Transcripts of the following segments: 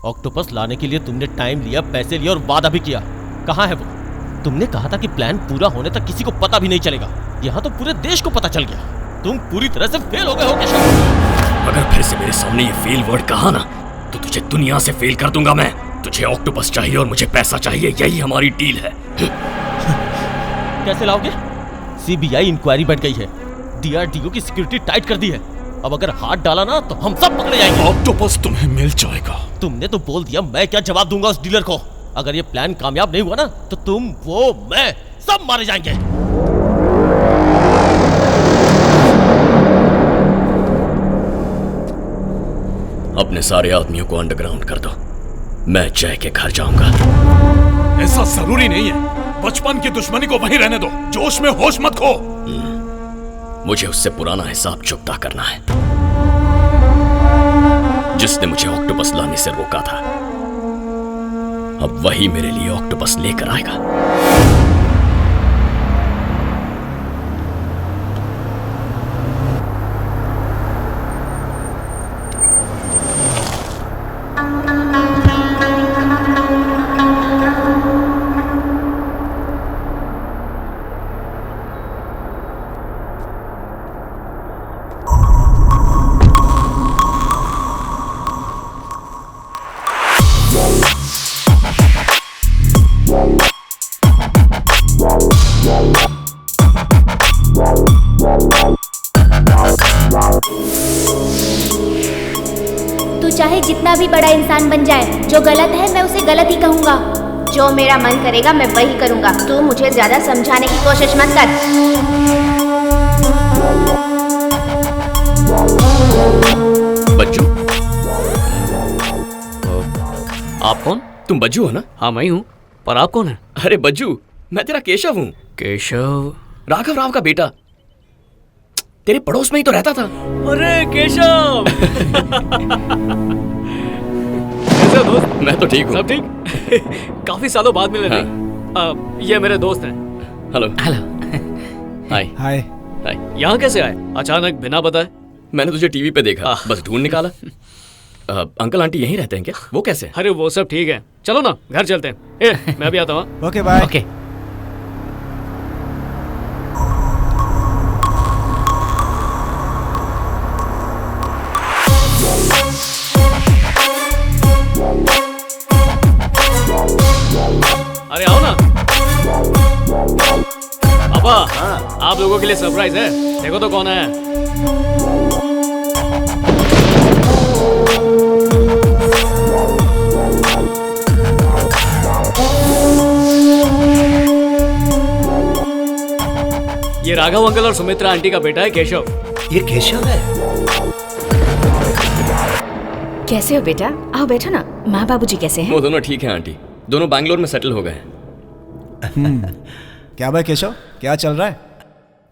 Octopus लाने के लिए तुमने टाइम लिया, पैसे लिए और वादा भी किया। कहाँ है वो? तुमने कहा था कि प्लान पूरा होने तक किसी को पता भी नहीं चलेगा। यहाँ तो पूरे देश को पता चल गया। तुम पूरी तरह से फेल हो गए हो केशव। अगर फिर से मेरे सामने ये फेल वर्ड कहा ना तो तुझे दुनिया से फेल कर दूंगा मैं। तुझे ऑक्टोपस चाहिए और मुझे पैसा चाहिए, यही हमारी डील है। कैसे लाओगे? सीबीआई इंक्वायरी बैठ गई है, डीआरडीओ की सिक्योरिटी टाइट कर दी है। अब अगर हाथ डाला ना तो हम सब पकड़े जाएंगे। ऑक्टोपस तुम्हें मिल जाएगा। तुमने तो बोल दिया, मैं क्या जवाब दूंगा उस डीलर को? अगर ये प्लान कामयाब नहीं हुआ ना तो तुम, वो, मैं सब मारे जाएंगे। अपने सारे आदमियों को अंडरग्राउंड कर दो, मैं जय के घर जाऊंगा। ऐसा जरूरी नहीं है, बचपन की दुश्मनी को वहीं रहने दो, जोश में होश मत खो। मुझे उससे पुराना हिसाब चुकता करना है, जिसने मुझे ऑक्टोपस लाने से रोका था। अब वही मेरे लिए ऑक्टोपस लेकर आएगा। चाहे जितना भी बड़ा इंसान बन जाए, जो गलत है मैं उसे गलत ही कहूँगा। जो मेरा मन करेगा मैं वही करूँगा। तू मुझे ज्यादा समझाने की कोशिश मत कर। बज्जू, आप कौन? तुम बज्जू हो ना? हाँ मैं हूँ, पर आप कौन है? अरे बज्जू, मैं तेरा केशव हूँ। केशव? राघव राव का बेटा, तेरे पड़ोस में ही तो रहता था। अरे केशव! कैसे हो दोस्त? मैं तो ठीक हूँ। सब ठीक? काफी सालों बाद मिले थे। ये मेरे दोस्त हैं। हेलो। हेलो। हाय। हाय। हाय। यहाँ कैसे आए अचानक बिना बताए? मैंने तुझे टीवी पे देखा, बस ढूंढ निकाला। अंकल आंटी यहीं रहते हैं क्या? वो कैसे? अरे वो सब ठीक है, चलो ना घर चलते हैं। मैं भी आता हूँ। Okay bye. ओके। अरे आओ ना पापा। आप लोगों के लिए सरप्राइज है, देखो तो कौन है। ये राघव अंकल और सुमित्रा आंटी का बेटा है केशव। ये केशव है? कैसे हो बेटा? आओ बैठो ना। माँ बाबूजी कैसे हैं? वो दोनों ठीक हैं आंटी, दोनों बैंगलोर में सेटल हो गए हैं। क्या भाई केशव, क्या चल रहा है?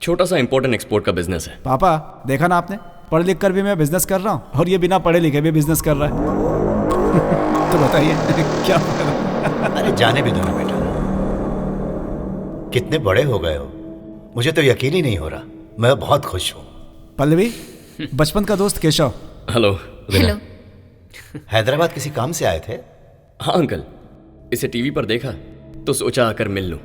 छोटा सा इंपोर्ट एंड एक्सपोर्ट का बिजनेस है। पापा देखा ना आपने, पढ़ लिख कर भी मैं बिजनेस कर रहा हूँ और ये बिना पढ़े लिखे भी बिजनेस कर रहा है। तो बताइए क्या? अरे जाने भी दो ना बेटा, कितने बड़े हो गए हो, मुझे तो यकीन ही नहीं हो रहा। मैं बहुत खुश हूँ। पल्लवी, बचपन का दोस्त केशव। हेलो। हेलो। हैदराबाद किसी काम से आए थे? हाँ अंकल, इसे टीवी पर देखा तो सोचा आकर मिल लूं।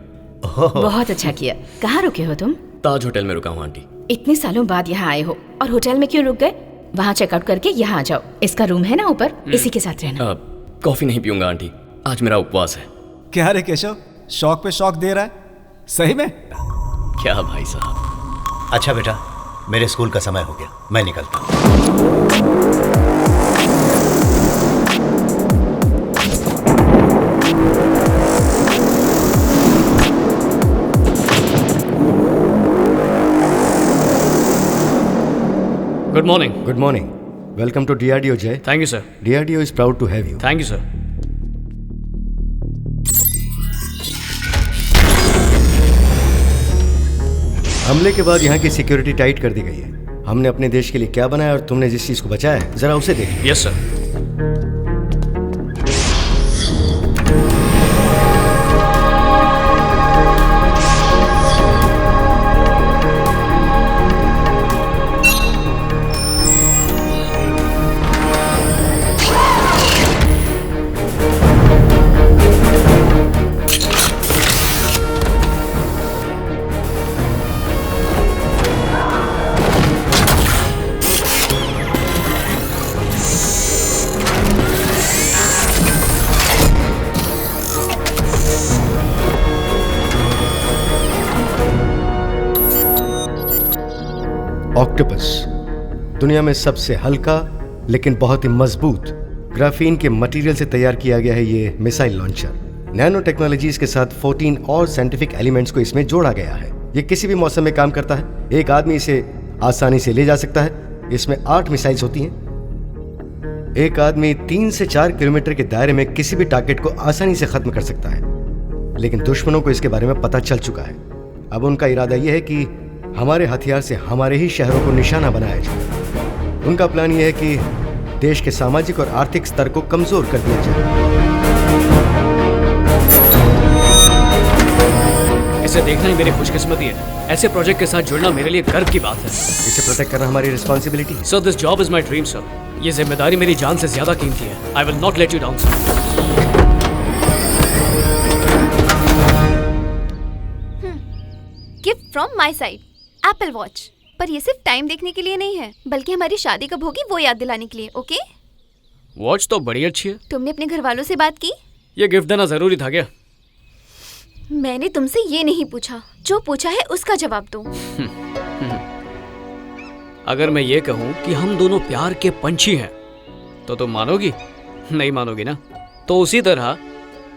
बहुत अच्छा किया। कहाँ रुके हो तुम? ताज होटल में रुका हूँ आंटी। इतने सालों बाद यहाँ आए हो और होटल में क्यों रुक गए? वहाँ चेकआउट करके यहाँ आ जाओ, इसका रूम है ना ऊपर, इसी के साथ रहना। कॉफी नहीं पीऊंगा आंटी, आज मेरा उपवास है। क्या रे केशव, शौक पे शौक दे रहा है सही में? क्या भाई साहब। अच्छा बेटा, मेरे स्कूल का समय हो गया, मैं निकलता हूँ। Good morning. Good morning. Welcome to DRDO, Jay. Thank you sir. DRDO is proud to have you. Thank you sir. हमले के बाद यहाँ की सिक्योरिटी टाइट कर दी गई है। हमने अपने देश के लिए क्या बनाया और तुमने जिस चीज को बचाया है, जरा उसे देखो। Yes sir. ऑक्टोपस दुनिया में सबसे हल्का लेकिन बहुत ही मजबूत ग्राफीन के मटेरियल से तैयार किया गया है ये मिसाइल लॉन्चर। नैनो टेक्नोलॉजीज के साथ 14 और साइंटिफिक एलिमेंट्स को इसमें जोड़ा गया है। ये किसी भी मौसम में काम करता है। एक आदमी इसे आसानी से ले जा सकता है। इसमें 8 मिसाइल्स होती हैं। एक आदमी 3 से 4 किलोमीटर के दायरे में किसी भी टारगेट को आसानी से खत्म कर सकता है, लेकिन दुश्मनों को इसके बारे में पता चल चुका है। अब उनका इरादा यह है कि हमारे हथियार से हमारे ही शहरों को निशाना बनाया जाए। उनका प्लान यह है कि देश के सामाजिक और आर्थिक स्तर को कमजोर कर दिया जाए। इसे देखना ही मेरी खुशकिस्मती है। ऐसे प्रोजेक्ट के साथ जुड़ना मेरे लिए गर्व की बात है। इसे प्रोटेक्ट करना हमारी responsibility. Sir, this job is my dream sir. ये जिम्मेदारी मेरी जान से ज्यादा कीमती है। I will not let you down sir. Gift from my side, Apple watch. पर ये सिर्फ टाइम देखने के लिए नहीं है, बल्कि हमारी शादी कब होगी वो याद दिलाने के लिए। ओके? वॉच तो बड़ी अच्छी है। तुमने अपने घर वालों से बात की? ये गिफ्ट देना जरूरी था क्या? मैंने तुमसे ये नहीं पूछा, जो पूछा है उसका जवाब दो। अगर मैं ये कहूँ कि हम दोनों प्यार के पंछी हैं, तो तुम मानोगी? नहीं मानोगी ना? तो उसी तरह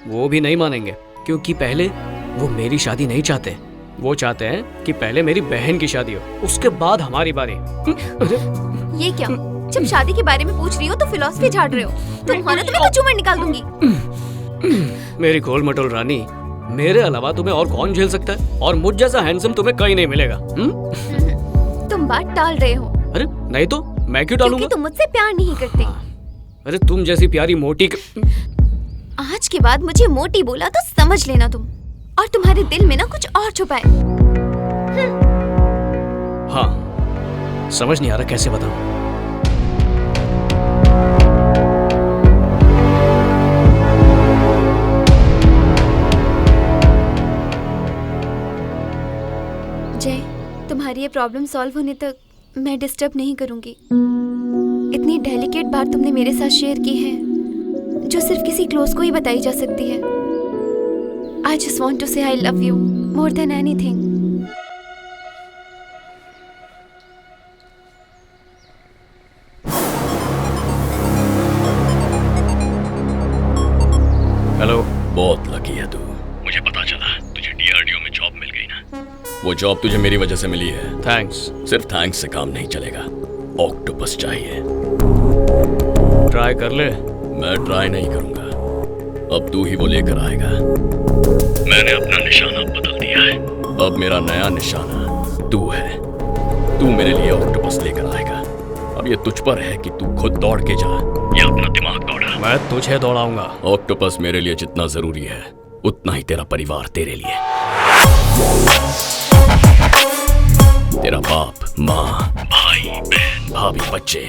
वो भी नहीं मानेंगे, क्योंकि पहले वो मेरी शादी नहीं चाहते। वो चाहते हैं कि पहले मेरी बहन की शादी हो, उसके बाद हमारी बारी। ये क्या? जब शादी के बारे में पूछ रही हो तो फिलॉसफी झाड़ रहे हो। तुम्हारा तो मैं कचूमर निकाल दूंगी। मेरी गोल मटोल रानी, मेरे अलावा तुम्हें और कौन झेल सकता है? और मुझ जैसा हैंडसम तुम्हें कहीं नहीं मिलेगा। तुम बात टाल रहे हो। अरे नहीं तो मैं क्यों टालूंगा? क्योंकि तुम मुझसे प्यार नहीं करते। अरे तुम जैसी प्यारी मोटी आज के बाद मुझे मोटी बोला तो समझ लेना तुम, और तुम्हारे दिल में ना कुछ और छुपा है। हाँ, समझ नहीं आ रहा कैसे बताऊं। जय, तुम्हारी ये प्रॉब्लम सॉल्व होने तक मैं डिस्टर्ब नहीं करूंगी। इतनी डेलिकेट बात तुमने मेरे साथ शेयर की है, जो सिर्फ किसी क्लोज को ही बताई जा सकती है। I just want to say I love you more than anything. Hello. बहुत लकी है तू। मुझे पता चला तुझे डीआरडीओ में जॉब मिल गई ना। वो जॉब तुझे मेरी वजह से मिली है। थैंक्स। सिर्फ थैंक्स से काम नहीं चलेगा, ऑक्टोपस चाहिए। ट्राई कर ले। मैं ट्राई नहीं करूंगा, अब तू ही वो लेकर आएगा। मैंने अपना निशाना बदल दिया है। अब मेरा नया निशाना तू है। तू मेरे लिए ऑक्टोपस लेकर आएगा। अब ये तुझ पर है कि तू खुद दौड़ के जा या अपना दिमाग दौड़ा। मैं तुझे दौड़ाऊंगा। ऑक्टोपस मेरे लिए जितना जरूरी है उतना ही तेरा परिवार तेरे लिए। तेरा बाप, माँ, भाई, बहन, भाभी, बच्चे।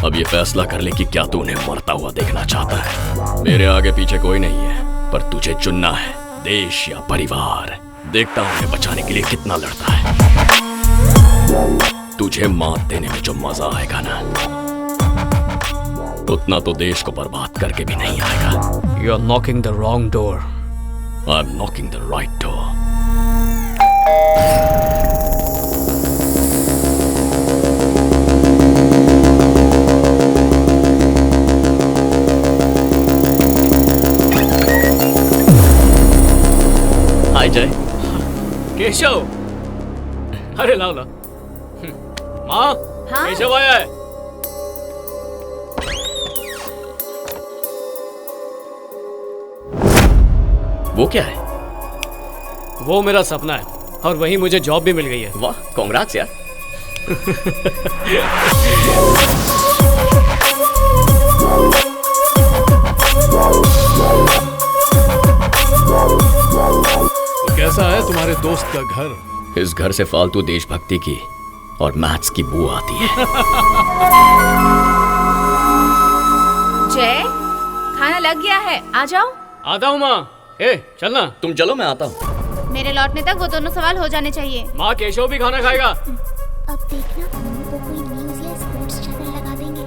अब ये फैसला कर ले कि क्या तू उन्हें मरता हुआ देखना चाहता है। मेरे आगे पीछे कोई नहीं है, पर तुझे चुनना है, देश या परिवार। देखता हूं उन्हें बचाने के लिए कितना लड़ता है। तुझे मात देने में जो मजा आएगा ना, उतना तो देश को बर्बाद करके भी नहीं आएगा। You are knocking the wrong door. I'm knocking the right door. हाय जय। केशव, अरे लाओ ला। माँ, हाँ? केशव आया है। वो क्या है? वो मेरा सपना है, और वहीं मुझे जॉब भी मिल गई है। वाह, कांग्रेट्स यार। तो कैसा है तुम्हारे दोस्त का घर? इस घर से फालतू देशभक्ति की और मैथ्स की बू आती है। जय, खाना लग गया है, आ जाओ। आता हूँ माँ। ए, चलना। तुम चलो, मैं आता हूँ। मेरे लौटने तक वो दोनों सवाल हो जाने चाहिए। माँ, केशव भी खाना खाएगा। अब देखना, वो कोई न्यूज़ या स्पोर्ट्स चैनल लगा देंगे।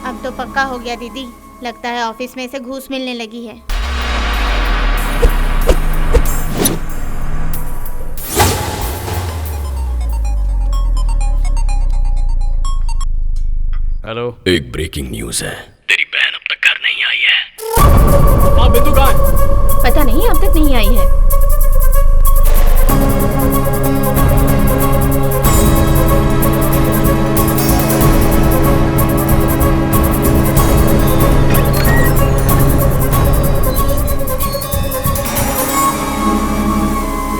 अब तो पक्का हो गया दीदी, लगता है ऑफिस में इसे घूस मिलने लगी है। हेलो। एक ब्रेकिंग न्यूज है, तेरी बहन अब तक घर नहीं आई है। हाँ, बिंदु कहाँ है? पता नहीं, अब तक नहीं आई है।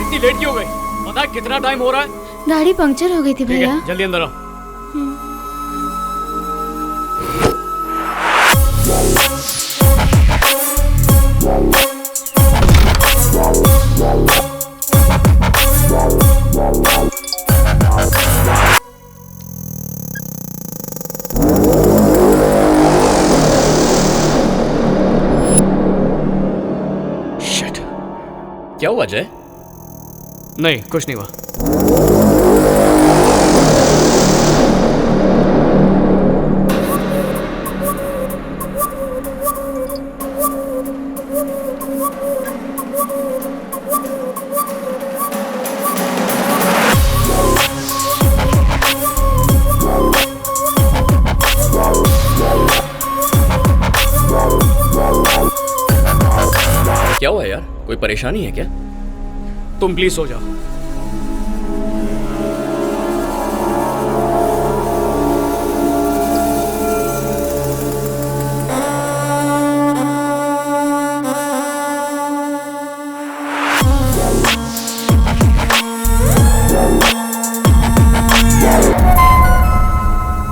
इतनी लेट क्यों हो गई? पता है कितना टाइम हो रहा है? गाड़ी पंक्चर हो गई थी ठीक भैया। है, जल्दी अंदर आओ। शिट, क्या हुआ जय? नहीं, कुछ नहीं हुआ। क्या हुआ यार, कोई परेशानी है क्या? तुम प्लीज सो जाओ।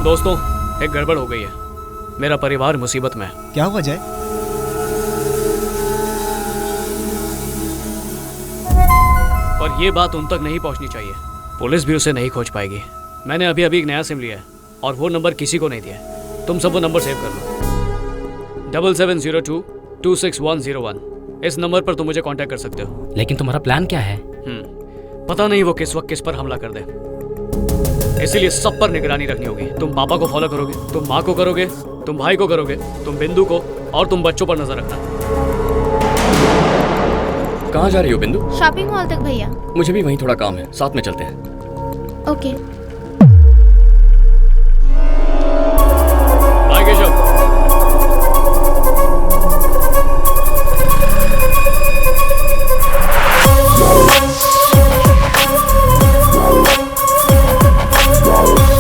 दोस्तों, एक गड़बड़ हो गई है। मेरा परिवार मुसीबत में है। क्या हुआ जय? पर ये बात उन तक नहीं पहुंचनी चाहिए। पुलिस भी उसे नहीं खोज पाएगी। मैंने अभी अभी एक नया सिम लिया है और वो नंबर किसी को नहीं दिया है। तुम सब वो नंबर सेव कर लो, 7702261101। इस नंबर पर तुम मुझे कांटेक्ट कर सकते हो। लेकिन तुम्हारा प्लान क्या है? पता नहीं वो किस वक्त किस पर हमला कर दे, इसीलिए सब पर निगरानी रखनी होगी। तुम पापा को फॉलो करोगे, तुम माँ को करोगे, तुम भाई को करोगे, तुम बिंदु को, और तुम बच्चों पर नजर रखना। कहाँ जा रही हो बिंदु? शॉपिंग मॉल तक भैया। मुझे भी वहीं थोड़ा काम है, साथ में चलते हैं। ओके।